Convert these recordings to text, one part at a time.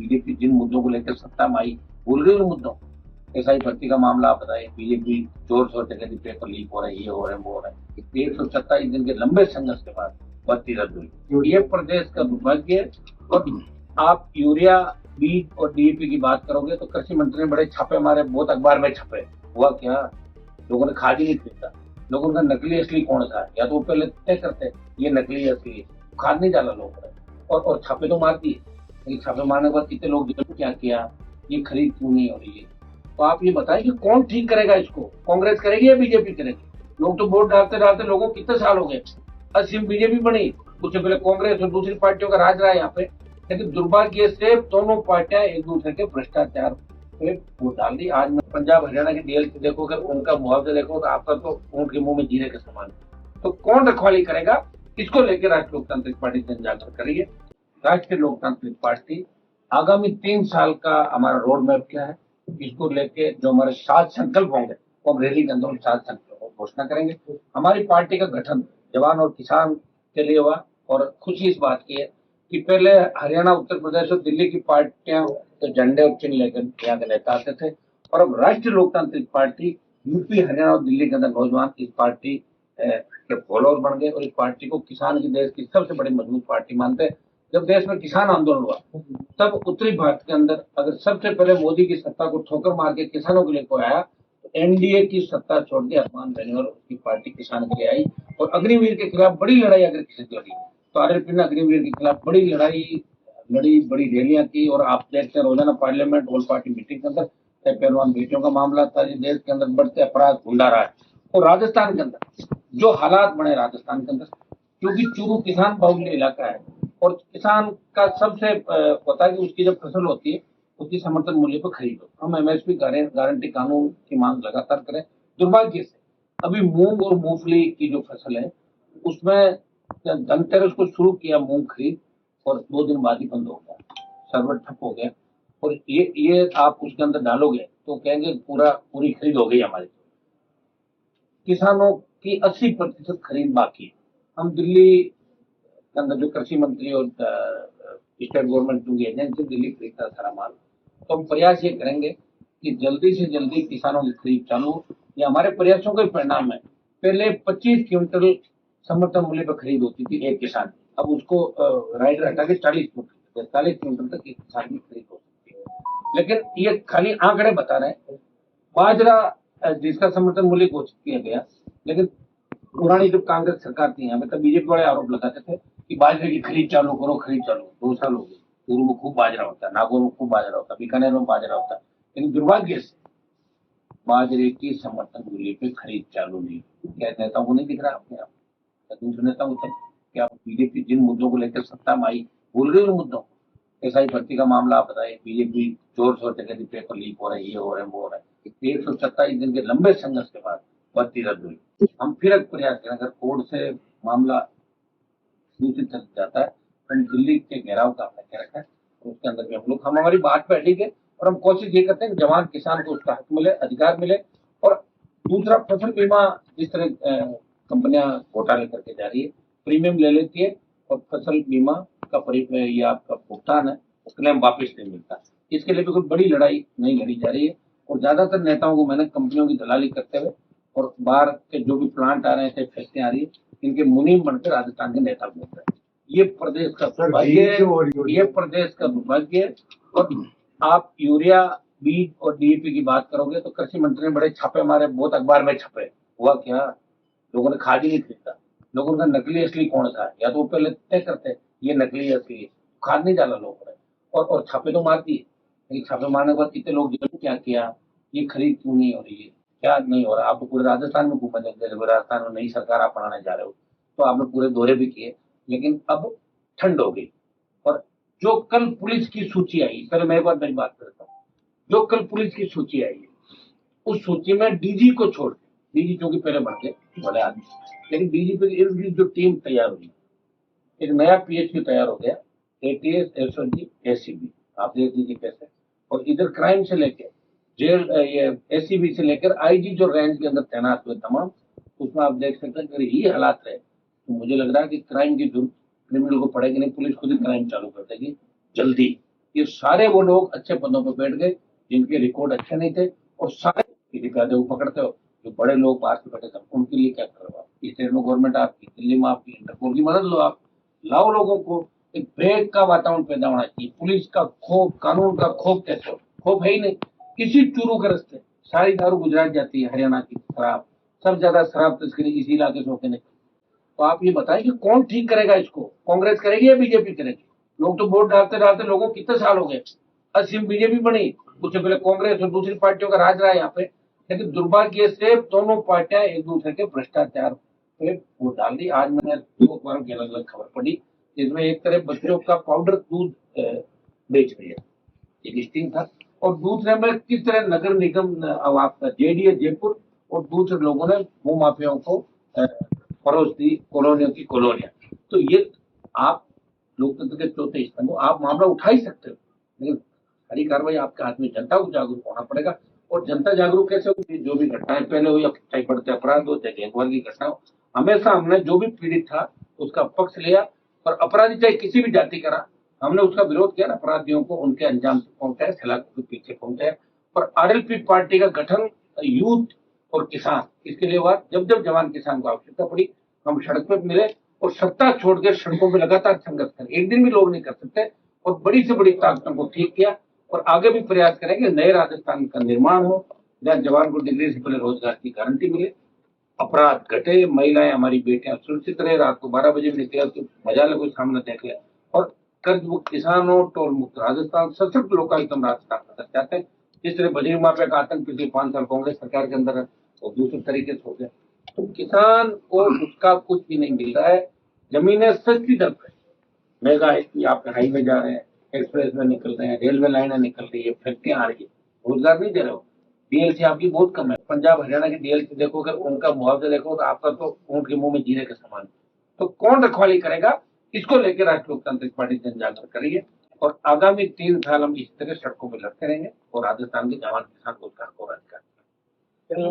BJP जिन मुद्दों को लेकर सत्ता में आई भूल गई उन मुद्दों। एसआई भर्ती का मामला आप बताइए, बीजेपी जोर शोर से कहती पेपर लीक हो रहे, ये हो रहे, वो हो रहे। 127 दिन के लंबे संघर्ष के बाद भर्ती रद्द हुई। ये प्रदेश का दुर्भाग्य है। और आप यूरिया, बीज और डीएपी की बात करोगे तो कृषि मंत्री ने बड़े छापे मारे, बहुत अखबार में छपे। हुआ क्या? लोगों ने खाद ही नहीं खरीदा। लोगों का नकली असली कौन सा है, या तो वो पहले तय करते ये नकली असली है, खाद नहीं डाला लोगों ने, और छापे तो मार दिए। लेकिन छापे मारने के बाद कितने लोग क्या किया, ये खरीद क्यों नहीं हो रही है? तो आप ये बताएं कि कौन ठीक करेगा इसको? कांग्रेस करेगी या बीजेपी करेगी? लोग तो वोट डालते डालते लोगों को कितने साल हो गए, असीम बीजेपी बनी, उससे पहले कांग्रेस और दूसरी पार्टियों का राज रहा है यहाँ पे। लेकिन दुर्भाग्य से दोनों पार्टियां एक दूसरे के भ्रष्टाचार पे वोट डाल दी। आज में पंजाब हरियाणा की डीएल देखो, अगर उनका मुआवजा देखो तो आपका तो ऊंट के मुंह में जीरे के समान। तो कौन रखवाली करेगा? इसको लेकर राष्ट्रीय लोकतांत्रिक पार्टी जन जागृत करिए। राष्ट्रीय लोकतांत्रिक पार्टी आगामी 3 साल का हमारा रोड मैप क्या है, इसको लेके जो हमारे 7 संकल्प होंगे वो हम रैली के अंदर 7 संकल्पों की घोषणा करेंगे। हमारी पार्टी का गठन जवान और किसान के लिए हुआ, और खुशी इस बात की है कि पहले हरियाणा, उत्तर प्रदेश और दिल्ली की पार्टियां तो झंडे और चिन्ह लेकर यहाँ के नेता आते थे, और अब राष्ट्रीय लोकतांत्रिक पार्टी यूपी, हरियाणा और दिल्ली के अंदर नौजवान इस पार्टी के फॉलोअर बन गए, और इस पार्टी को किसान की देश की सबसे बड़ी मजबूत पार्टी मानते हैं। जब देश में किसान आंदोलन हुआ तब उत्तरी भारत के अंदर अगर सबसे पहले मोदी की सत्ता को ठोकर मार के किसानों के लिए कोई आया तो एनडीए की सत्ता छोड़ के हनुमान बेनीवाल उसकी पार्टी किसान के लिए आई, और अग्निवीर के खिलाफ बड़ी लड़ाई अगर किसी से लड़ी तो आरएलपी ने अग्निवीर के खिलाफ बड़ी लड़ाई लड़ी, बड़ी रैलियां की। और आप देखते हैं रोजाना पार्लियामेंट ऑल पार्टी मीटिंग के अंदर पहलवान बेटियों का मामला था, देश के अंदर बढ़ते अपराध गुंडा रहा है। और राजस्थान के अंदर जो हालात बने, राजस्थान के अंदर क्योंकि चूरू किसान बाहुल्य इलाका है, और किसान का सबसे होता है कि उसकी जब फसल होती है उसकी समर्थन मूल्य पर खरीदो। हम एमएसपी गारंटी कानून की मांग लगातार करें। दुर्भाग्य से अभी मूंग और मूंगफली की जो फसल है उसमें धनतेरस को शुरू किया मूंग खरीद, और 2 दिन बाद ही बंद हो गया, सर्वर ठप हो गया। और ये आप उसके अंदर डालोगे तो कहेंगे पूरी खरीद हो गई हमारी। किसानों की 80% खरीद बाकी है। हम दिल्ली के अंदर जो कृषि मंत्री और स्टेट गवर्नमेंट की एजेंसी दिल्ली खरीदता सारा माल, तो हम प्रयास ये करेंगे कि जल्दी से जल्दी किसानों की खरीद चालू हो। ये हमारे प्रयासों का परिणाम है। पहले 25 क्विंटल समर्थन मूल्य पर खरीद होती थी एक किसान की, अब उसको राइडर हटा के 40 क्विंटल तक एक किसान की खरीद हो सकती है। लेकिन ये खाली आंकड़े बता रहे हैं। बाजरा जिसका समर्थन मूल्य घोषित किया गया, लेकिन पुरानी जब कांग्रेस सरकार थी यहाँ पे तब बीजेपी वाले आरोप लगाते थे कि बाजरे की खरीद चालू करो, खरीद चालू। 2 साल हो गए, चूरू में खूब बाजरा होता है, नागौर में खूब बाजरा होता है, बीकानेर में बाजरा होता है, लेकिन दुर्भाग्य से बाजरे की समर्थन मूल्य पे खरीद चालू नहीं। क्या नेताओं को नहीं दिख रहा अपने आप? दूसरे नेताओं को क्या बीजेपी जिन मुद्दों को लेकर सत्ता में आई भूल गई उन मुद्दों? एसआई भर्ती का मामला आप बताइए, बीजेपी जोर शोर से कहती पेपर लीक हो रहे, ये हो रहे, वो हो रहे। 127 दिन के लंबे संघर्ष के बाद भर्ती रद्द हुई। हम फिर एक प्रयास करें, अगर कोर्ट से मामला दूसरी तरफ जाता है तो हम दिल्ली के घेराव का हमने क्या रखा है, उसके अंदर भी हम हमारी बात पे अड़ी है, और हम कोशिश ये करते हैं कि जवान किसान को उसका हक मिले, अधिकार मिले। और दूसरा, फसल बीमा जिस तरह कंपनियां घोटाले करके जा रही है, प्रीमियम ले लेती है और फसल बीमा का ये आपका भुगतान है क्लेम वापिस नहीं मिलता। इसके लिए भी कोई बड़ी लड़ाई नहीं लड़ी जा रही है। और ज्यादातर नेताओं को मैंने कंपनियों की दलाली करते हुए और बाहर के जो भी प्लांट आ रहे हैं, फैक्ट्रियां आ रही है, इनके मुनीम बनकर राजस्थान के नेता बनते हैं। ये प्रदेश का दुर्भाग्य है, ये प्रदेश का दुर्भाग्य है। और आप यूरिया, बीज और डीएपी की बात करोगे तो कृषि मंत्री ने बड़े छापे मारे, बहुत अखबार में छपे। हुआ क्या? लोगों ने खाद ही नहीं खरीदा। लोगों का नकली असली कौन सा है, या तो वो पहले तय करते ये नकली असली है, खाद नहीं डाला लोगों ने, और छापे तो मार दिए। लेकिन छापे मारने के बाद कितने लोग क्या किया, ये खरीद क्यों नहीं हो रही है, क्या नहीं हो रहा? आप तो पूरे राजस्थान में घूमे, राजस्थान में नई सरकार आप बनाने जा रहे हो, तो आपने पूरे दौरे भी किए। लेकिन अब ठंड हो गई, और जो कल पुलिस की सूची आई, पहले मैं एक बार मेरी बात करता हूँ, जो कल पुलिस की सूची आई है उस सूची में डीजी को छोड़, डीजी क्योंकि पहले बढ़ गए बड़े आदमी, लेकिन डीजीपी के इर्द गिर्द जो टीम तैयार हुई, एक नया पीएचपी तैयार हो गया, एटीएस, एसओजी, एसीबी। आप देख लीजिए कैसे। और इधर क्राइम से लेकर जेल, ये एसीबी से लेकर आईजी जो रेंज के अंदर तैनात हुए तमाम, उसमें आप देख सकते हैं अगर ये हालात रहे तो मुझे लग रहा है कि क्राइम की जरूरत क्रिमिनल को पड़ेगी नहीं, पुलिस खुद ही क्राइम चालू कर देगी जल्दी। ये सारे वो लोग अच्छे पदों पर बैठ गए जिनके रिकॉर्ड अच्छे नहीं थे, और सारे दिखाते हो पकड़ते हो जो बड़े लोग बाहर से बैठे थे उनके लिए क्या करो आप, स्टेट में गवर्नमेंट आपकी, दिल्ली में आपकी, इंटरपोल की मदद लो, आप लाओ लोगों को। एक ब्रेक का वातावरण पैदा होना चाहिए। पुलिस का खौफ, कानून का खौफ कैसे हो, खौफ है ही नहीं। किसी चूरू के रस्ते सारी दारू गुजरात जाती है, हरियाणा की शराब, सब ज्यादा शराब तस्करी इसी इलाके से होते नहीं। तो आप ये बताएं कि कौन ठीक करेगा इसको, कांग्रेस करेगी या बीजेपी करेगी? लोग तो वोट डालते डालते लोगों को कितने साल हो गए, असीम बीजेपी बनी, उससे पहले कांग्रेस और दूसरी पार्टियों का राज रहा है यहाँ पे। लेकिन दुर्भाग्य से दोनों पार्टियां एक दूसरे के भ्रष्टाचार पे वोट डाल दी। आज मैंने दो अखबारों की अलग अलग खबर पढ़ी, जिसमें एक तरफ बच्चों का पाउडर दूध बेच रही है, एक स्टिंग था, और दूसरे में किस तरह नगर निगम अब आपका जेडीए जयपुर और दूसरे लोगों ने भू माफियाओं को परोस दी कॉलोनियों की कॉलोनियां। तो ये आप लोकतंत्र के चौथे स्तंभ हो, आप मामला उठा ही सकते हो, लेकिन सारी कार्रवाई आपके हाथ में। जनता को जागरूक होना पड़ेगा, और जनता जागरूक कैसे होगी? जो भी घटनाएं पहले हुई, चाहे बढ़ते अपराध हो, चाहे गैंगवार की घटना हो, हमेशा हमने जो भी पीड़ित था उसका पक्ष लिया, और अपराधी चाहे किसी भी जाति का रहा, हमने उसका विरोध किया। अपराधियों को उनके अंजाम से पहुंचाया, सलाखों के पीछे पहुंचाया। और आरएलपी पार्टी का गठन यूथ और किसान, इसके लिए हुआ। जब जब जवान किसान को आवश्यकता पड़ी, हम सड़क पर मिले, और सत्ता छोड़कर सड़कों पर लगातार संघर्ष करें। एक दिन भी लोग नहीं कर सकते, और बड़ी से बड़ी ताकतों को ठीक किया। और आगे भी प्रयास करेंगे नए राजस्थान का निर्माण हो, जहाँ जवान को डिग्री से पहले रोजगार की गारंटी मिले, अपराध घटे, महिलाएं हमारी बेटियां सुरक्षित रहे, रात को 12 बजे भी निकले तो मजा ले, कोई सामने देख लिया। और कर्ज मुक्त किसान हो, टोल मुक्त राजस्थान, सशक्त लोकायुक्त राजस्थान करना चाहते हैं। जिस तरह बजरी माफिया का आतंक पिछले 5 साल कांग्रेस सरकार के अंदर है, वो दूसरे तरीके से हो गया। तो किसान को उसका कुछ भी नहीं मिल रहा है। जमीनें सस्ती दर पर, मेगा आप हाईवे जा रहे हैं, एक्सप्रेस में निकल रहे हैं, रेलवे लाइनें निकल रही है, फैक्ट्रियां आ रही है, रोजगार नहीं दे रहे हो। डीएलसी आपकी बहुत कम है। पंजाब हरियाणा की डीएलसी देखो, अगर उनका मुआवजा देखो तो आपका तो ऊंट के मुंह में जीने के समान। तो कौन रखवाली करेगा? इसको लेकर राष्ट्रीय लोकतांत्रिक पार्टी जन जागरण करिए, और आगामी 3 साल हम इस तरह सड़कों पर लड़ते रहेंगे, और राजस्थान के जवान किसान रोजगार को अधिकार।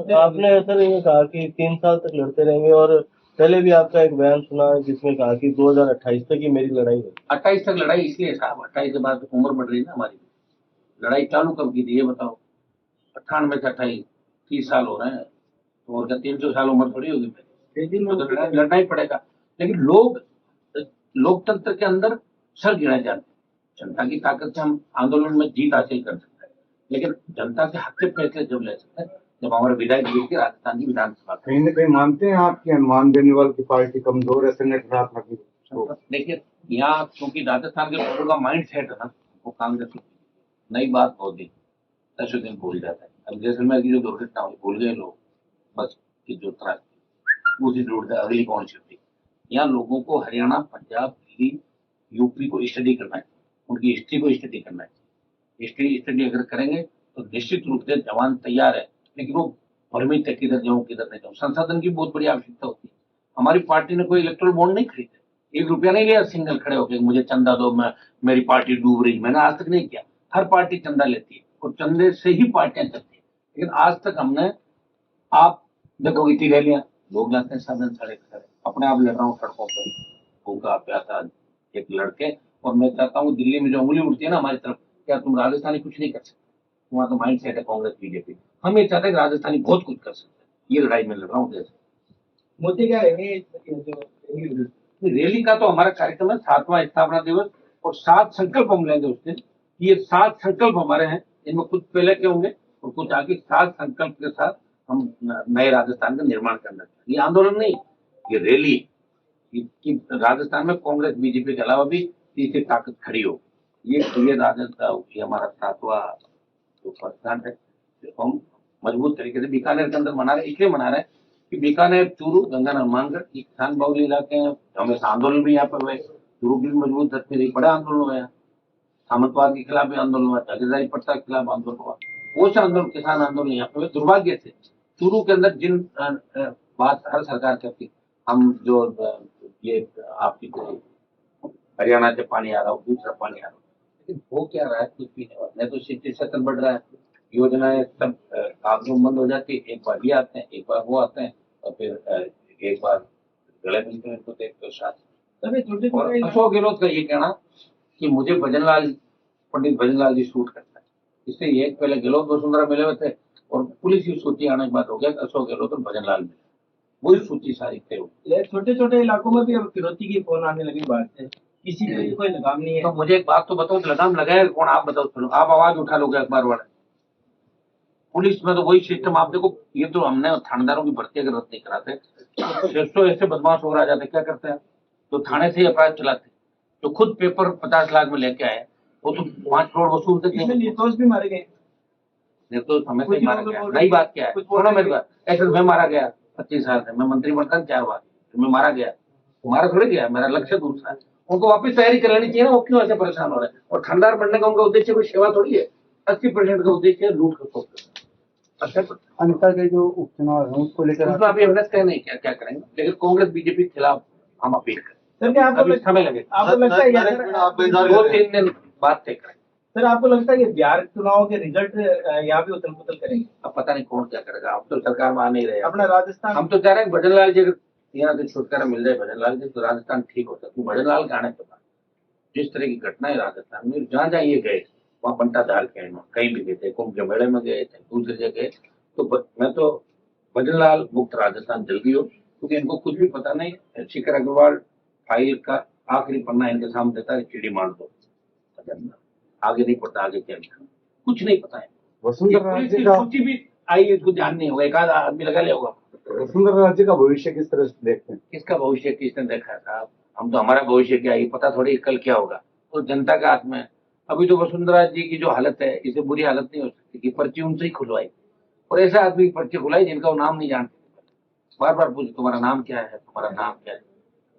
तो आपने ऐसा नहीं कहा कि 3 साल तक लड़ते रहेंगे, और पहले भी आपका एक बयान सुना है जिसमें कहा कि 2028 तक ही मेरी लड़ाई है। 28 तक लड़ाई इसलिए साहब, 28 के बाद उम्र बढ़ रही है ना हमारी। लड़ाई चालू कब की थी ये बताओ? 98 से 28, 30 साल हो रहे हैं, तो और क्या 300 साल उम्र थोड़ी होगी मेरी? तो लड़ना ही पड़ेगा। लेकिन लोग लोकतंत्र के अंदर सर गिराए जाते हैं। जनता की ताकत से हम आंदोलन में जीत हासिल कर सकते हैं, लेकिन जनता के हक के फैसले जब ले सकते हैं जब हमारे विधायक जीत के राजस्थान की विधानसभा। कहीं न कहीं मानते हैं आपकी अनुमान देने वाली की पार्टी कमजोर है संगठनात्मक रूप से? देखिए, यहाँ क्योंकि राजस्थान के लोगों का माइंड सेट है ना, वो कांग्रेस की नई बात बहुत दिन 10 दिन भूल जाता है। अब जैसलमेर की जो दुर्घटना हुई, भूल गए लोग, बस की जो त्रासदी उसी ढूंढते अगली कौन सी होती। यहाँ लोगों को हरियाणा, पंजाब, दिल्ली, यूपी को स्टडी करना है, उनकी हिस्ट्री को स्टडी करना है। हिस्ट्री स्टडी अगर करेंगे तो निश्चित रूप से जवान तैयार है, लेकिन वो भ्रमित है किधर जाऊं किधर नहीं जाऊं। संसाधन की बहुत बड़ी आवश्यकता होती है। हमारी पार्टी ने कोई इलेक्ट्रल बॉन्ड नहीं खरीदे, 1 रुपया नहीं लिया सिंगल खड़े होकर मुझे चंदा दो, मैं मेरी पार्टी डूब रही, मैंने आज तक नहीं किया। हर पार्टी चंदा लेती है, और चंदे से ही पार्टियां चलती है। लेकिन आज तक हमने, आप देखोगे इतनी रैलियां, लोग जाते हैं साधन साढ़े खड़े, अपने आप लड़ रहा हूँ सड़कों पर, भूखा प्यासा एक लड़के। और मैं चाहता हूँ दिल्ली में जो उंगली उठती है ना हमारी तरफ, क्या तुम राजस्थानी कुछ नहीं कर सकते? वहां तो माइंड सेट है कांग्रेस बीजेपी। हम ये चाहते हैं कि राजस्थानी बहुत कुछ कर सकते हैं। ये लड़ाई में लड़ रहा हूँ। जैसे मुद्दे क्या है रैली का तो हमारा कार्यक्रम है 7वां स्थापना दिवस, और 7 संकल्प हम लेंगे उस दिन। ये 7 संकल्प हमारे हैं, इनमें कुछ पहले के होंगे और कुछ आगे। 7 संकल्प के साथ हम नए राजस्थान का निर्माण करना चाहिए। ये आंदोलन नहीं, ये रैली, कि राजस्थान में कांग्रेस बीजेपी के अलावा भी तीसरी ताकत खड़ी हो। ये राजस्थान, ये हमारा 7वां जो वर्षगांठ है, जो हम मजबूत तरीके से बीकानेर के अंदर मना रहे, इसलिए मना रहे हैं कि बीकानेर, चूरू, गंगानगर, मानगढ़ ये किसान बाहुल्य इलाके हैं। हमेशा आंदोलन भी यहाँ पर हुए, चूरू की भी मजबूत धरती रही, बड़ा आंदोलन हुआ। सामंतवाद के खिलाफ भी आंदोलन हुआ, जागीरदारी प्रथा के खिलाफ आंदोलन हुआ, वो से आंदोलन, किसान आंदोलन यहाँ पे। दुर्भाग्य से चूरू के अंदर जिन बात हर सरकार करती, हम जो ये आपकी हरियाणा से पानी आ रहा हो, दूसरा पानी आ रहा हो, लेकिन हो क्या रहा है? कुछ भी नहीं हो रहा। नहीं तो सिटी सेटल बढ़ रहा है, योजनाएं सब कागजों बंद हो जाती है। एक बार ये आते हैं, एक बार वो आते हैं, और फिर एक बार गले मिलते हैं तो देखते हो साथ। और अशोक गहलोत का ये कहना कि मुझे भजन लाल पंडित भजनलाल जी शूट करता है। इससे ये पहले गहलोत वसुंधरा मिले हुए थे और पुलिस की सूची आने के बाद हो गया अशोक गहलोत और भजनलाल मिले, वही सूची सारी तय होगी। ये छोटे छोटे इलाकों में भी अब फिरौती की फोन आने लगी बात है, किसी पे कोई लगाम नहीं है। तो मुझे एक बात तो बताओ, लगाम लगाए कौन? आप बताओ, चलो आप आवाज उठा लोगे अखबार वाले। पुलिस में तो वही सिस्टम, आप देखो, ये तो हमने थानेदारों की भर्ती अगर रद्द नहीं कराते तो 600 ऐसे बदमाश हो रहा जाते, क्या करते हैं? तो थाने से अपराध चलाते, तो खुद पेपर 50 लाख में लेके आए, वो तो 5 करोड़ वसूलते इसमें थे। निर्दोष भी मारे गए। निर्दोष हमें से कुछ ही मारा लोग गया। बोल नई रहे बात क्या है? कुछ सुनो बोल मेरी रहे बात, ऐसे मैं मारा गया 25 साल से, मैं मंत्री बनकर 4 बार, तो मैं मारा गया, तुम्हारा थोड़ी गया, मेरा लक्ष्य दूसरा है। उनको वापस तैयारी कर लेनी चाहिए ना, वो क्यों ऐसे परेशान हो रहे हैं? और थानेदार बनने का उनका उद्देश्य कोई सेवा थोड़ी है, 80% का उद्देश्य है लूट खसोट। अच्छा, अनिता के जो उपचुनाव है उसको लेकर उसमें अभी हमने तय नहीं किया क्या करेंगे, लेकिन कांग्रेस बीजेपी के खिलाफ हम अपील करें। सर क्या आपको अभी समय लगेगा, आपको लगता है आप इंतजार 2-3 दिन बाद तय करेंगे। सर आपको लगता है कि बिहार चुनाव के रिजल्ट यहाँ भी उथल पुथल करेंगे? अब पता नहीं कौन क्या करेगा, अब तो सरकार में आ नहीं रहे। अपना राजस्थान हम तो चाह रहे हैं भजनलाल जी अगर यहाँ से छुटकारा मिल जाए भजनलाल जी, तो राजस्थान ठीक हो सकता है। भजनलाल के आने के बाद जिस तरह की घटनाएं राजस्थान में, जहाँ जहाँ ये गए वहाँ पंटा दाल के कहीं भी गए थे, कुंभ के मेले में गए थे, दूसरी जगह, तो मैं तो भजनलाल मुक्त राजस्थान जल्दी हो, क्योंकि इनको कुछ भी पता नहीं। शिखर अग्रवाल फाइल का आखिरी पन्ना इनके सामने देता है, चिड़ी मार दो, आगे नहीं पता, आगे क्या लिखा कुछ नहीं पता है। वसुंधरा पुलिस राज्य की का सूची भी आई है, इसको ध्यान नहीं होगा, एक आध आदमी लगा लिया होगा। वसुंधरा राज्य का भविष्य किस तरह से देखते हैं? किसका भविष्य किसने देखा था? हम तो, हमारा भविष्य क्या है ये पता थोड़ी, कल क्या होगा, तो जनता का हाथ में है। अभी तो वसुंधरा जी की जो हालत है, इससे बुरी हालत नहीं हो सकती कि पर्ची उनसे ही खुलवाई, और ऐसा आदमी की पर्ची खुलाई जिनका वो नाम नहीं जानते, बार बार पूछे तुम्हारा नाम क्या है, तुम्हारा नाम क्या है,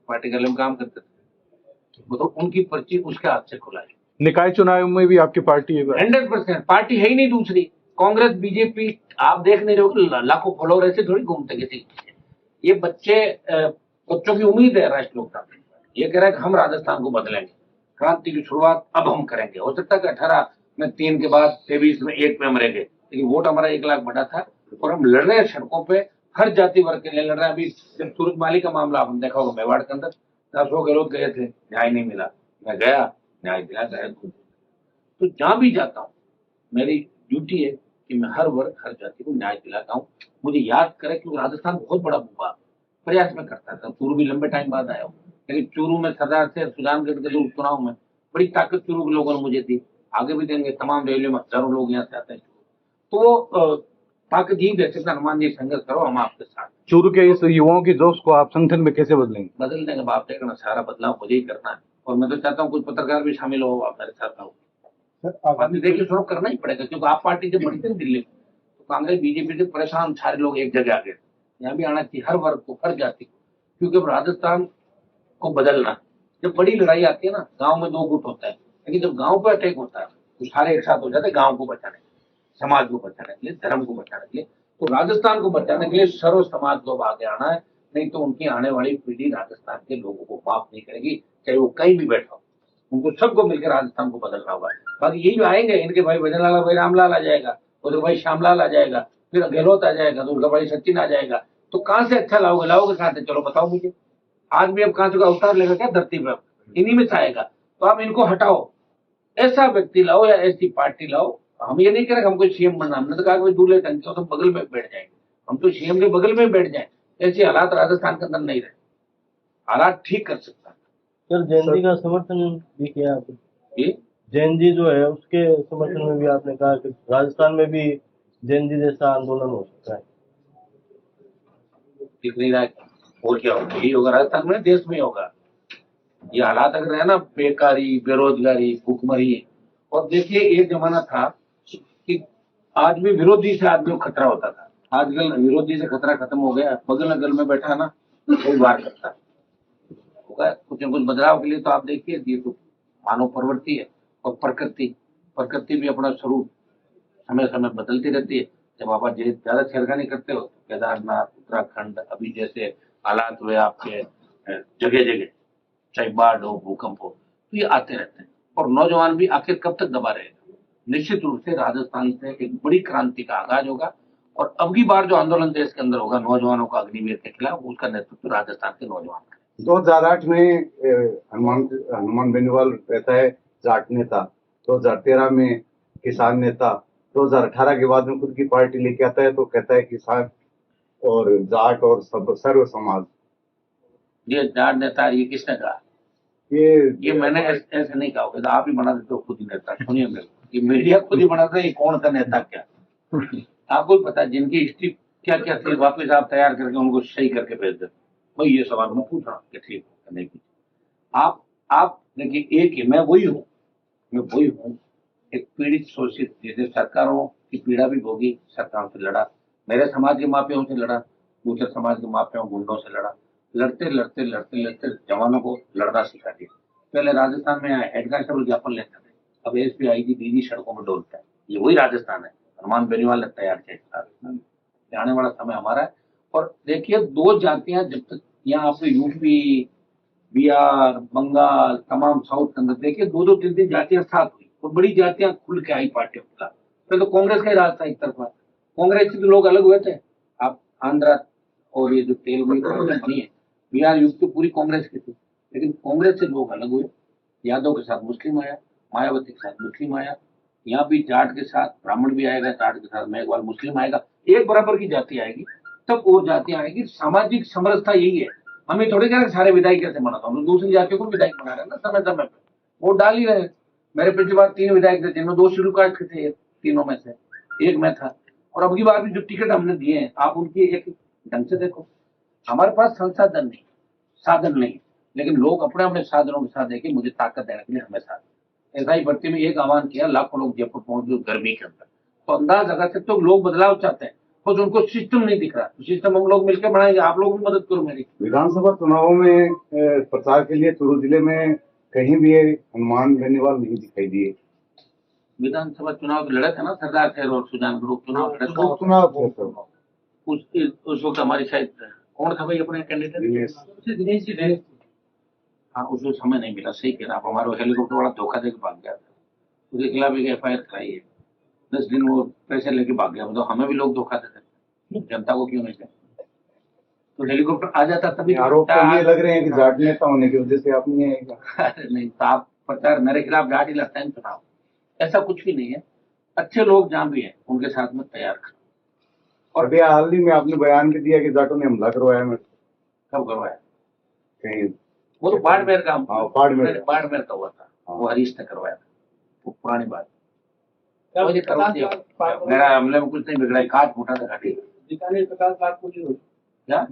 पार्टी कलम काम करते थे, वो तो उनकी पर्ची उसके हाथ से खुलाई। निकाय चुनाव में भी आपकी पार्टी है? 100% पार्टी है ही नहीं दूसरी, कांग्रेस बीजेपी आप देख नहीं रहे हो, लाखों फॉलोअर ऐसे थोड़ी घूमते किसी के। ये बच्चों की उम्मीद है राष्ट्र लोकतांत्रिक पार्टी, ये कह रहा है कि हम राजस्थान को बदलेंगे, क्रांति की शुरुआत अब हम करेंगे। हो सकता है कि 18 में 3 के बाद 23 में 1 में हम रहेंगे, लेकिन वोट हमारा 1 लाख बढ़ा था और हम लड़ रहे हैं सड़कों पे, हर जाति वर्ग के लिए लड़ रहे हैं। अभी जब सूरजमाली का मामला आपने देखा होगा मेवाड़ के अंदर, अशोक गहलोत गए थे, न्याय नहीं मिला, मैं गया, न्याय दिला गया। तो जहां भी जाता हूँ मेरी ड्यूटी है कि मैं हर वर्ग हर जाति को न्याय दिलाता हूँ। मुझे याद करे कि राजस्थान बहुत बड़ा भूभाग, प्रयास में करता था। चूरू भी लंबे टाइम बाद आया हूँ, लेकिन चूरू में सरदार से सुजानगढ़ के जो चुनाव में बड़ी ताकत चूरू के लोगों ने मुझे दी, आगे भी देंगे। तमाम रैलियों में हजारों लोग यहाँ से आते हैं, तो वो ताकत ही दे सकते। हनुमान जी संघर्ष करो, हम आपके साथ। चूरू के इस युवाओं की जोश को आप संगठन में कैसे बदलेंगे? बदल देंगे, बाप देखना, सारा बदलाव मुझे ही करना है, और मैं तो चाहता हूँ कुछ पत्रकार भी शामिल हो, आप मेरे साथ आओ। देखिए शुरू करना ही पड़ेगा, क्योंकि आप पार्टी जब बढ़ती है दिल्ली में, तो कांग्रेस बीजेपी से परेशान सारे लोग एक जगह आ गए। यहाँ भी आना चाहिए, हर वर्ग को, हर जाति को, क्योंकि अब राजस्थान को बदलना। जब बड़ी लड़ाई आती है ना, गांव में 2 गुट होता है, लेकिन जब गांव पर अटैक होता है तो सारे एक साथ हो जाते हैं, गांव को बचाने, समाज को बचाने के लिए, धर्म को बचाने के लिए। तो राजस्थान को बचाने के लिए सर्व समाज को आगे आना है, नहीं तो उनकी आने वाली पीढ़ी राजस्थान के लोगों को माफ नहीं करेगी, चाहे वो कहीं भी बैठा हो। उनको सबको मिलकर राजस्थान को बदलना होगा। बाकी ये जो आएंगे, इनके भाई भजनलाल भाई रामलाल आ जाएगा, उधर भाई श्यामलाल आ जाएगा, फिर गहलोत आ जाएगा, तो उनका भाई सचिन आ जाएगा, तो कहाँ से अच्छा लाओगे कहाँ से? चलो बताओ मुझे। आदमी अब कहाँ से अवतार लेगा क्या धरती पर? इन्हीं में से आएगा। तो आप इनको हटाओ, ऐसा व्यक्ति लाओ या ऐसी पार्टी लाओ। हम ये नहीं करें हमको सीएम बनना, हमने तो कहा कि दूल्हे टंके हो तो बगल में बैठ जाएंगे, हम तो सीएम के बगल में बैठ जाए। ऐसे हालात राजस्थान के अंदर नहीं रहे, हालात ठीक कर सकता है। सर जैन जी का समर्थन भी किया आपने? ये जैन जी जो है उसके समर्थन में भी आपने कहा कि राजस्थान में भी जैन जी जैसा आंदोलन हो सकता है। दिख नहीं रहा है, और क्या होगा? यही होगा राजस्थान में, देश में होगा। ये हालात अगर है ना, बेकारी, बेरोजगारी, भूखमरी। और देखिए एक जमाना था कि आदमी विरोधी से आदमी को खतरा होता था, आजकल विरोधी से खतरा खत्म हो गया। बगल अगल में बैठा ना कोई वार करता होगा। कुछ न कुछ बदलाव के लिए तो आप देखिए, ये तो मानव प्रवृत्ति है, और प्रकृति भी अपना स्वरूप समय समय बदलती रहती है। जब आप ज्यादा छेड़खानी करते हो, केदारनाथ, उत्तराखंड, अभी जैसे हालात हुए आपके जगह जगह, चाहे बाढ़ हो, भूकंप हो, तो ये आते रहते हैं। और नौजवान भी आखिर कब तक दबा रहेगा? निश्चित रूप से राजस्थान से एक बड़ी क्रांति का आगाज होगा, और अब की बार जो आंदोलन देश के अंदर होगा नौजवानों का अग्निवीर के खिलाफ, उसका नेतृत्व राजस्थान के नौजवान का। 2008 में हनुमान बेनीवाल रहता है जाट नेता, 2013 में किसान नेता, 2018 के बाद में खुद की पार्टी लेके आता है तो कहता है किसान और जाट और सब सर्व समाज। ये जाट नेता ये किसने कहा? ये मैंने ऐसे नहीं कहा होगा, आप ही बना देते हो खुद ही नेता। सुनिए मेरे को, ये मीडिया खुद ही बनाता है, ये कौन सा नेता क्या? आपको भी पता है जिनकी हिस्ट्री क्या क्या थी, वापस आप तैयार करके उनको सही करके भेज देते। भाई ये सवाल मैं पूछ रहा हूँ कि ठीक है नहीं पूछ। आप देखिए, एक ही मैं वही हूँ एक पीड़ित शोषित, जैसे सरकारों की पीड़ा भी भोगी, सरकारों से लड़ा, मेरे समाज के माफियाओं से लड़ा, दूसरे समाज के माफियाओं गुंडों से लड़ा, लड़ते जवानों को लड़ना सिखा दिया। पहले राजस्थान में हेड कांस्टेबल ज्ञापन लेते थे, अब एसपी आईजी दीदी सड़कों में डोलता है। ये वही राजस्थान है, हनुमान बेनीवाल ने तैयार किया राजस्थान में। आने वाला समय हमारा है। और देखिए, दो जातियां जब तक यहाँ आपको यूपी, बिहार, बंगाल, तमाम साउथ के अंदर देखिए, दो तीन जातियां साथ हुई और बड़ी जातियां खुल के आई पार्टियों के खिलाफ। पहले तो कांग्रेस का ही राज था एक तरफा, कांग्रेस से तो लोग अलग हुए थे। आप आंध्रा और ये जो तेलुगु बनी है, बिहार यूपी तो पूरी कांग्रेस की थी, लेकिन कांग्रेस से लोग अलग हुए। यादव के साथ मुस्लिम आया, मायावती के साथ मुस्लिम आया, यहाँ भी जाट के साथ ब्राह्मण भी आएगा, जाट के साथ मेघवाल मुस्लिम आएगा, एक बराबर की जाति आएगी, तब और जातियां आएगी। सामाजिक समरसता यही है। हमें थोड़े कह रहे सारे विधायक कैसे बनाता हूँ, दूसरी जातियों को विधायक बना रहे हैं ना, समय समय पे वोट डाल ही रहे। मेरे पिछली बार 3 विधायक थे, जिनमें 2 शेड्यूल कास्ट के थे, तीनों में से एक मैं था। और अब की बार भी जो टिकट हमने दिए हैं, आप उनकी एक ढंग से देखो। हमारे पास संसाधन नहीं, साधन नहीं, लेकिन लोग अपने अपने साधनों के साथ देखिए मुझे ताकत देने के लिए हमेशा। ऐसा ही भर्ती में एक आह्वान किया, लाखों लोग जयपुर पहुंच गए गर्मी के अंदर, तो अंदाज लगा सकते हो लोग बदलाव चाहते हैं, कुछ उनको सिस्टम नहीं दिख रहा। तो सिस्टम हम लोग मिलकर बनाएंगे, आप लोग भी मदद करो मेरी। विधानसभा चुनावों में प्रचार के लिए चूरू जिले में कहीं भी हनुमान बेनीवाल नहीं दिखाई दिए। विधानसभा चुनाव लड़े थे ना सरदार खैर और सुजान ग्रुप चुनाव लड़े थे। चुनाव उस वक्त हमारी शायद कौन था भाई अपने कैंडिडेट? दिनेश जी रहे। हाँ, उसको समय नहीं मिला, सही कह रहा आप। हमारे हेलीकॉप्टर वाला धोखा देकर भाग गया था, उसके खिलाफ एक FIR कराई है। 10 दिन वो पैसे लेके भाग गया। मतलब हमें भी लोग धोखा देते, जनता को क्यों नहीं देते? तो हेलीकॉप्टर आ जाता तभी। आरोप तो ये लग रहे हैं कि जाट नेता होने की वजह से आप नहीं आएगा। अरे नहीं, तो आप प्रचार मेरे खिलाफ जाट ही लड़ता है चुनाव, ऐसा कुछ भी नहीं है। अच्छे लोग जहाँ भी हैं उनके साथ में तैयार करो। और अभी हाल ही में आपने बयान भी दिया कि जाटों ने हमला करवाया मेरे को। कब करवाया? कहीं वो तो बाड़मेर का, बाड़मेर का हुआ था, वो हरीश ने करवाया था, वो पुरानी बात। मुझे करवा दिया, मेरा हमले में कुछ नहीं बिगड़ा, काट फूटा था घाटी। बीकानेर 50 लाख को क्या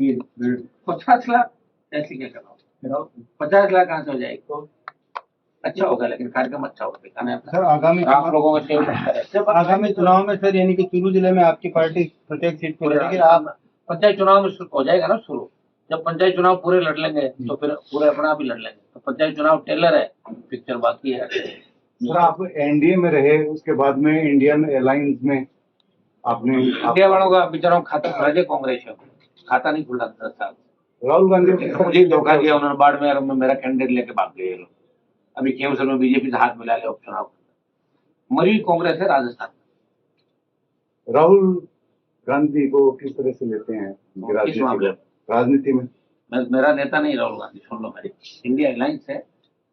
50 लाख? ऐसे क्या करना, 50 लाख कहाँ से हो जाएगी? अच्छा होगा, लेकिन कार्यक्रम अच्छा होगा बीकानेर। सर आगामी आप लोगों का सेव करता है। आगामी चुनाव में सर यानी कि चूरू जिले में आपकी पार्टी प्रत्येक सीट पे लड़ेगी। आप पंचायत चुनाव में हो जाएगा ना शुरू, जब पंचायत चुनाव पूरे लड़ लेंगे तो फिर पूरे अपना भी लड़ लेंगे। तो पंचायत चुनाव टेलर है, पिक्चर बाकी है। सर आप NDA में रहे, उसके बाद में इंडियन अलायंस में आपने इंडिया वालों का बेचारों खाता खुला दिया, कांग्रेस को खाता नहीं खुला 10 साल। राहुल गांधी मुझे धोखा दिया उन्होंने, बाड़मेर में मेरा कैंडिडेट लेके भाग गए लोग। अभी केवल में बीजेपी से हाथ मिला ले उपचुनाव। मरी कांग्रेस है राजस्थान। राहुल गांधी को किस तरह से लेते हैं राजनीति में? मेरा नेता नहीं राहुल गांधी, सुन लो मेरी। इंडिया अलायंस है,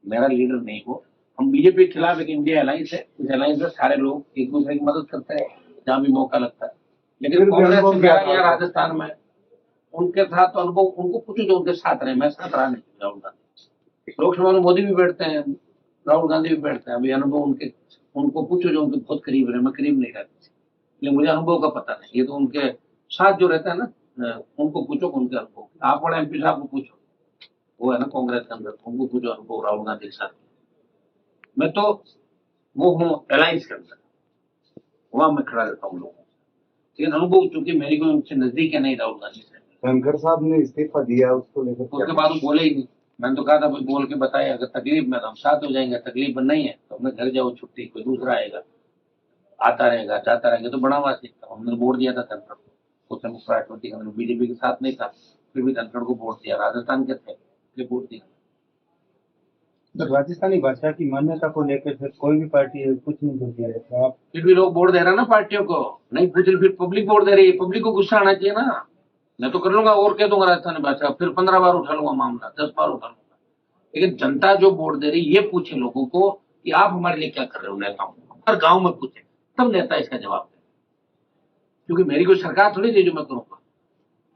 मेरा लीडर नहीं हो। हम बीजेपी के खिलाफ एक इंडिया अलायंस है, इस अलायंस में सारे लोग एक दूसरे की मदद करते हैं जहाँ भी मौका लगता है। लेकिन कांग्रेस या राजस्थान में उनके साथ तो अनुभव, उनको पूछो जो उनके साथ रहे। मैं साथ रहा नहीं राहुल गांधी। लोकसभा में मोदी भी बैठते हैं, राहुल गांधी भी बैठते हैं। अभी अनुभव उनको पूछो जो उनके बहुत करीब रहे। मैं करीब नहीं रहती, लेकिन मुझे अनुभव का पता नहीं। ये तो उनके साथ जो रहता है ना, उनको पूछो उनके अनुभव। आप बड़े MP साहब को पूछो, वो है ना कांग्रेस के अंदर, उनको पूछो अनुभव राहुल गांधी के साथ। मैं तो वो हूँ अलायंस के अंदर, वहां मैं खड़ा रहता हूँ लोगों से, लेकिन अनुभव चूंकि मेरी कोई उनसे नजदीक है नहीं राहुल गांधी से। धनखड़ साहब ने इस्तीफा दिया, उसको लेकर उसके बाद वो बोले ही नहीं। मैंने तो कहा था बोल के बताया, अगर तकलीफ में तो हम साथ हो जाएंगे, तकलीफ में नहीं है तो अपने घर जाओ, छुट्टी, कोई दूसरा आएगा, आता रहेगा जाता रहेगा। तो बड़ा हुआ सीखता। हमने वोट दिया था धनखड़ को, उसे मुख्य राष्ट्रपति का। बीजेपी के साथ नहीं था, फिर भी धनखड़ को वोट दिया। राजस्थान के थे, इसलिए वोट दिया। तो राजस्थानी भाषा की मान्यता को लेकर फिर कोई भी पार्टी कुछ नहीं बोलती है, तो आप फिर भी लोग वोट दे रहे हैं ना पार्टियों को, नहीं पूछ रही, फिर पब्लिक वोट दे रही है। पब्लिक को गुस्सा आना चाहिए ना। मैं तो कर लूंगा और कह दूंगा राजस्थानी भाषा, फिर 15 बार उठा लूंगा मामला, 10 बार उठा लूंगा। लेकिन जनता जो वोट दे रही, ये पूछे लोगों को कि आप हमारे लिए क्या कर रहे हो नेताओं को, हर गांव में पूछे, तब नेता इसका जवाब दे। क्योंकि मेरी कोई सरकार थोड़ी थी जो मैं करूंगा।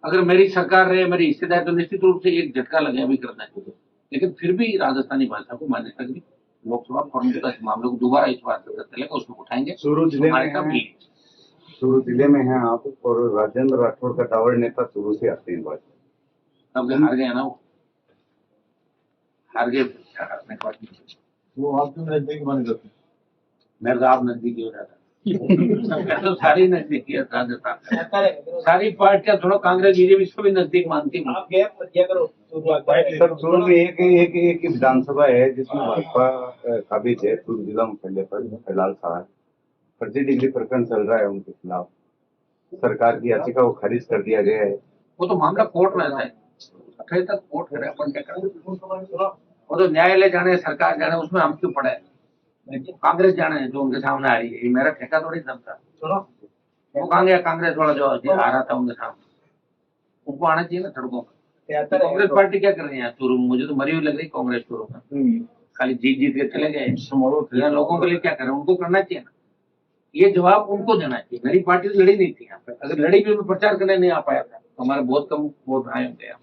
अगर मेरी सरकार रहे, मेरी हिस्सेदारी, तो निश्चित रूप से एक झटका लगे भी करना है, लेकिन फिर भी राजस्थानी भाषा को मान्यता दी। लोकसभा फॉर्मूला इस मामले को दोबारा इस बार से चलेगा, उसमें उठाएंगे। चूरू जिले हमारे में काम है, ये। चूरू जिले में है आप, और राजेंद्र राठौड़ का टावर नेता चूरू से आते हैं भाजपा। तब हार गए ना, वो हार गए। हारने के बाद वो आपके नजदीक बन गए। मेरे तो आप नजदीकी हो जाता तो सारी नजदीकी है राजस्थान, सारी पार्टियां, थोड़ा कांग्रेस बीजेपी इसको भी नजदीक मानती हूँ। आप गैप मत किया करो। सर चूरू में एक विधानसभा है जिसमें भाजपा काबिज है, चूरू जिला मुख्यालय पर फिलहाल साहब फर्जी डिग्री प्रकरण चल रहा है उनके खिलाफ। सरकार की याचिका को खारिज कर दिया गया है। वो तो मामला कोर्ट में है, 28 तक कोर्ट करे, अपन क्या करें। वो तो न्यायालय जाने, सरकार जाने, उसमें हम क्यों पड़े। कांग्रेस जाने जो उनके सामने आ रही है, ये मेरा ठेका थोड़ी था। वो कहाँ गया कांग्रेस वाला जो आ रहा था उनके सामने, उनको आना चाहिए ना सड़कों पर। कांग्रेस पार्टी क्या कर रही है चूरू में? मुझे तो मरी हुई लग रही कांग्रेस चूरू में, खाली जीत के चले गए। यहाँ लोगों के लिए क्या करें, उनको करना चाहिए ना, ये जवाब उनको देना चाहिए। मेरी पार्टी तो लड़ी नहीं थी यहाँ पे, अगर लड़ी भी उन्हें प्रचार करने नहीं आ पाया था, तो हमारे बहुत कम वोट आए होंगे यहाँ।